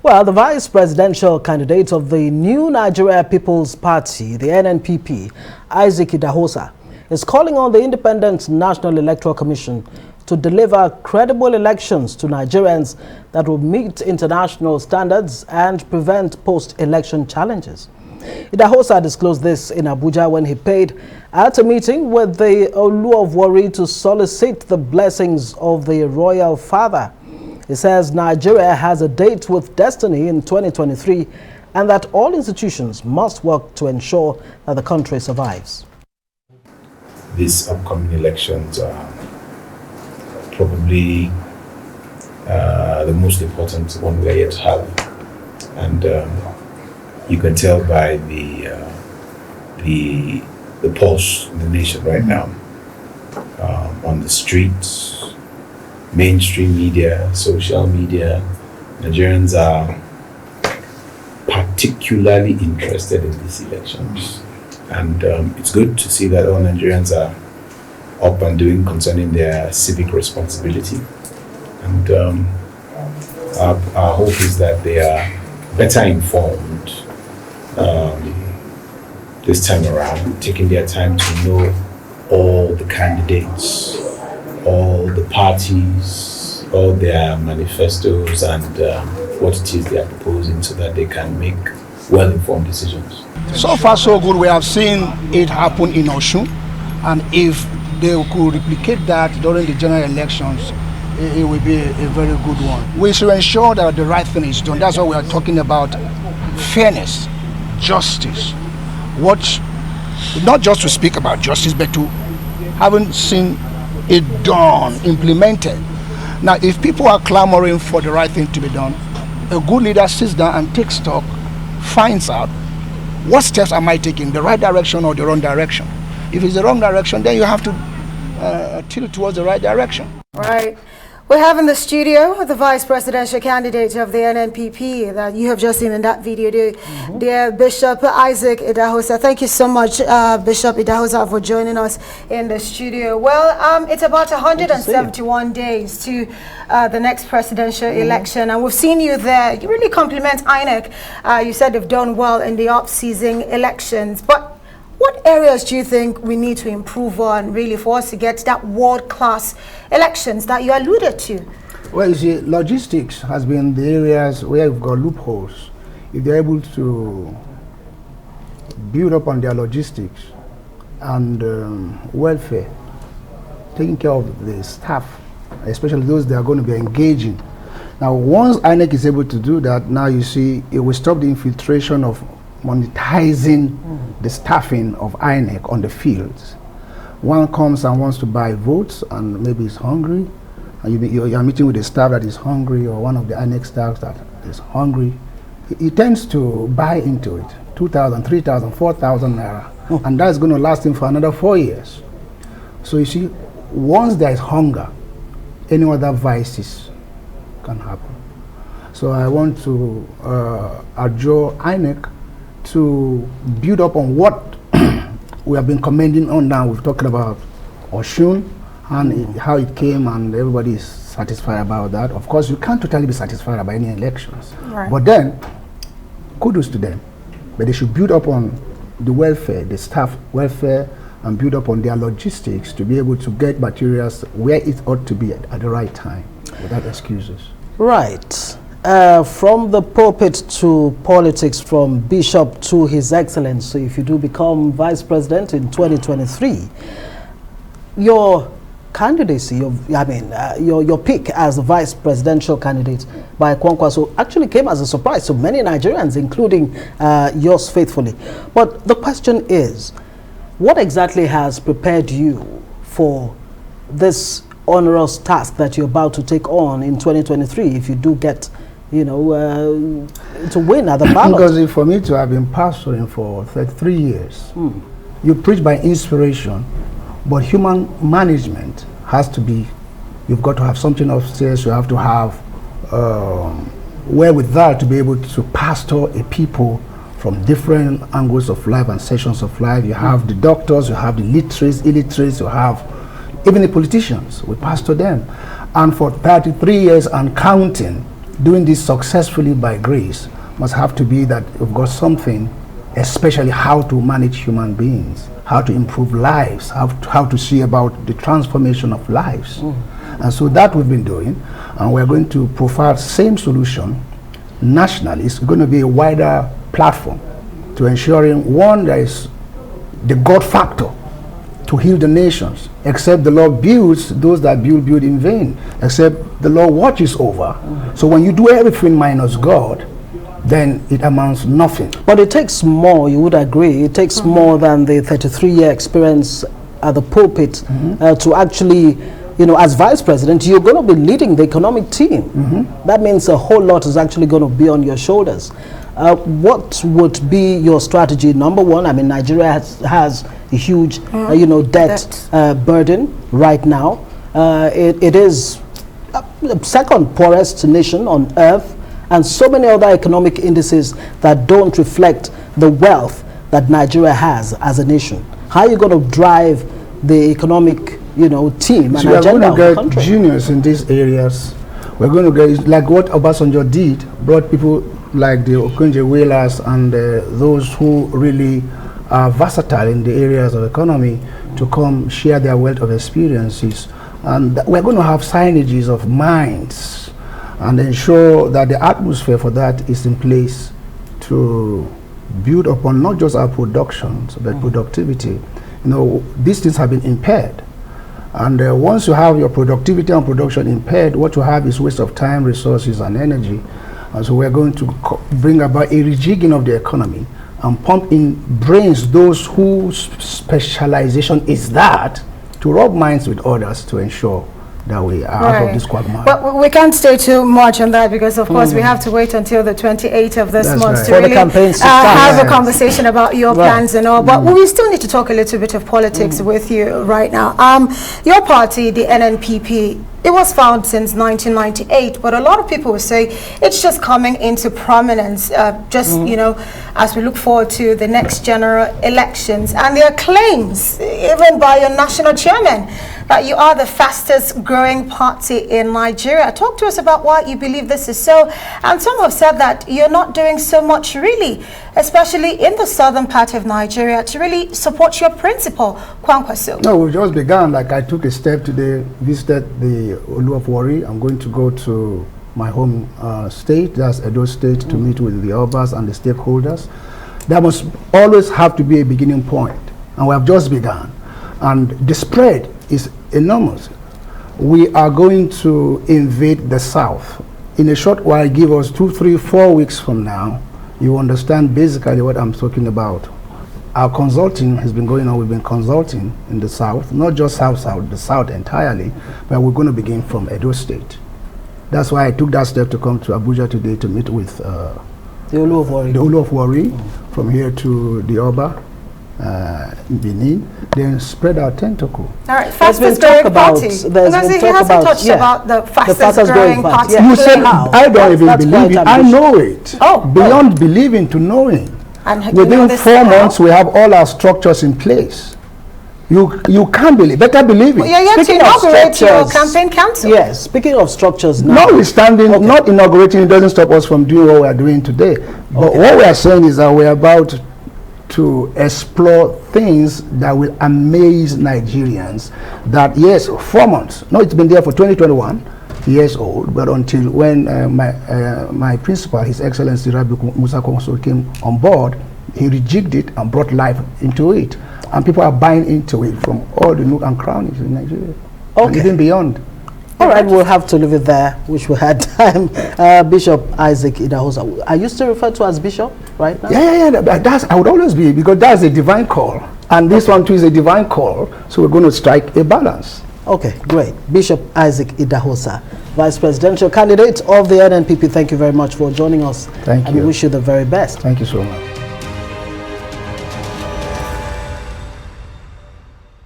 Well, the vice presidential candidate of the New Nigeria People's Party, the NNPP, Issac Idahosa, is calling on the Independent National Electoral Commission to deliver credible elections to Nigerians that will meet international standards and prevent post-election challenges. Idahosa disclosed this in Abuja when he paid at a meeting with the Olu of Warri to solicit the blessings of the royal father. He says Nigeria has a date with destiny in 2023 and that all institutions must work to ensure that the country survives. These upcoming elections are probably the most important one we're yet to have. And you can tell by the pulse in the nation right now, on the streets, mainstream media, social media, Nigerians are particularly interested in these elections. And it's good to see that all Nigerians are up and doing concerning their civic responsibility. And our hope is that they are better informed this time around, taking their time to know all the candidates, all the parties, all their manifestos, and what it is they are proposing, so that they can make well-informed decisions. So far so good. We have seen it happen in Osun, and if they could replicate that during the general elections, it will be a very good one. We should ensure that the right thing is done. That's what we are talking about: fairness, justice. Not just to speak about justice, but to haven't seen it done, implemented. Now, if people are clamoring for the right thing to be done, a good leader sits down and takes stock, finds out what steps am I taking, the right direction or the wrong direction. If it's the wrong direction, then you have to tilt towards the right direction. Right. We have in the studio the vice presidential candidate of the NNPP that you have just seen in that video, dear Bishop Issac Idahosa. Thank you so much, Bishop Idahosa, for joining us in the studio. Well, it's about 171 days to the next presidential election, and we've seen you there. You really compliment INEC. You said they've done well in the off-season elections, but what areas do you think we need to improve on, really, for us to get that world-class elections that you alluded to? Well, you see, logistics has been the areas where we've got loopholes. If they're able to build up on their logistics and welfare, taking care of the staff, especially those that are going to be engaging. Now, once INEC is able to do that, now you see it will stop the infiltration of monetizing the staffing of INEC on the fields. One comes and wants to buy votes and maybe is hungry, and you're meeting with a staff that is hungry, or one of the INEC staff that is hungry. He tends to buy into it, 2,000, 3,000, 4,000 naira, and that's going to last him for another 4 years. So you see, once there is hunger, any other vices can happen. So I want to adjure INEC to build up on what we have been commending on now. We've talked about Osun and how it came, and everybody is satisfied about that. Of course, you can't totally be satisfied about any elections. Right. But then, kudos to them. But they should build up on the welfare, the staff welfare, and build up on their logistics to be able to get materials where it ought to be at the right time, without excuses. Right. From the pulpit to politics, from Bishop to His Excellency, if you do become Vice President in 2023, your candidacy, your pick as the Vice Presidential candidate by Kwankwaso actually came as a surprise to many Nigerians, including yours faithfully. But the question is, what exactly has prepared you for this onerous task that you're about to take on in 2023 if you do get to win at the ballot? Because for me to have been pastoring for 33 years, you preach by inspiration, but human management has to be, you've got to have something upstairs, you have to have wherewithal to be able to pastor a people from different angles of life and sections of life. You have the doctors, you have the literates, illiterates, you have even the politicians. We pastor them. And for 33 years and counting, doing this successfully by grace must have to be that we've got something, especially how to manage human beings, how to improve lives, how to see about the transformation of lives. And so that we've been doing, and we're going to provide same solution nationally. It's going to be a wider platform to ensuring, one, there is the God factor to heal the nations. Except the Lord builds, those that build in vain. Except the Lord watches over. So when you do everything minus God, then it amounts nothing. But it takes more, you would agree, it takes more than the 33-year experience at the pulpit to actually, you know, as vice president, you're going to be leading the economic team. That means a whole lot is actually going to be on your shoulders. What would be your strategy? Number one, I mean, Nigeria has a huge, you know, debt burden right now. It is the second poorest nation on earth, and so many other economic indices that don't reflect the wealth that Nigeria has as a nation. How are you going to drive the economic, you know, team and agenda of the country? We're going to get genius in these areas. We're going to get, like what Obasanjo did, brought people like the Okonjo Whalers and those who really are versatile in the areas of economy to come share their wealth of experiences. And we're going to have signages of minds and ensure that the atmosphere for that is in place to build upon not just our productions, but productivity. You know, these things have been impaired. And once you have your productivity and production impaired, what you have is waste of time, resources, and energy. And so we're going to bring about a rejigging of the economy and pump in brains, those whose specialization is that, to rub minds with others to ensure that we are out of this quagmire. But we can't stay too much on that because, of course, we have to wait until the 28th of this month to really have a conversation about your plans and all. But we still need to talk a little bit of politics with you right now. Your party, the NNPP, it was found since 1998, but a lot of people will say it's just coming into prominence, you know, as we look forward to the next general elections. And there are claims, even by your national chairman, that you are the fastest growing party in Nigeria. Talk to us about why you believe this is so. And some have said that you're not doing so much really, especially in the southern part of Nigeria, to really support your principal, Kwankwaso. No, we just began. Like, I took a step today, visited the Olu of Warri. I'm going to go to my home state, that's Edo State, to meet with the Obas and the stakeholders. There must always have to be a beginning point, and we have just begun. And the spread is enormous. We are going to invade the South. In a short while, give us 2, 3, 4 weeks from now, you understand basically what I'm talking about. Our consulting has been going on. We've been consulting in the South, not just South, the South entirely, but we're going to begin from Edo State. That's why I took that step to come to Abuja today to meet with the Olu of Warri. The Olu of Warri, from here to the Oba, Benin, then spread our tentacle. All right, fastest growing party. Because he hasn't touched about the fastest growing party. You said, I don't even believe it. I know it. Beyond believing to knowing. And within 4 months, we have all our structures in place. You can't believe, better believe it. Well, you're yet to inaugurate your campaign council. Yes, speaking of structures now. Notwithstanding, not inaugurating, it doesn't stop us from doing what we are doing today. But what we are saying is that we are about to explore things that will amaze Nigerians. That, yes, 4 months. No, it's been there for 2021 years old, but until when my principal, His Excellency Rabbi Musa Konso, came on board, he rejigged it and brought life into it. And people are buying into it from all the nook and crannies in Nigeria, and even beyond. All right, we'll have to leave it there. Wish we had time. Bishop Issac Idahosa. Are you still referred to as Bishop right now? Yeah. That's, I would always be, because that's a divine call. And this one too is a divine call. So we're going to strike a balance. Okay, great. Bishop Issac Idahosa, Vice Presidential Candidate of the NNPP. Thank you very much for joining us. Thank you. And we wish you the very best. Thank you so much.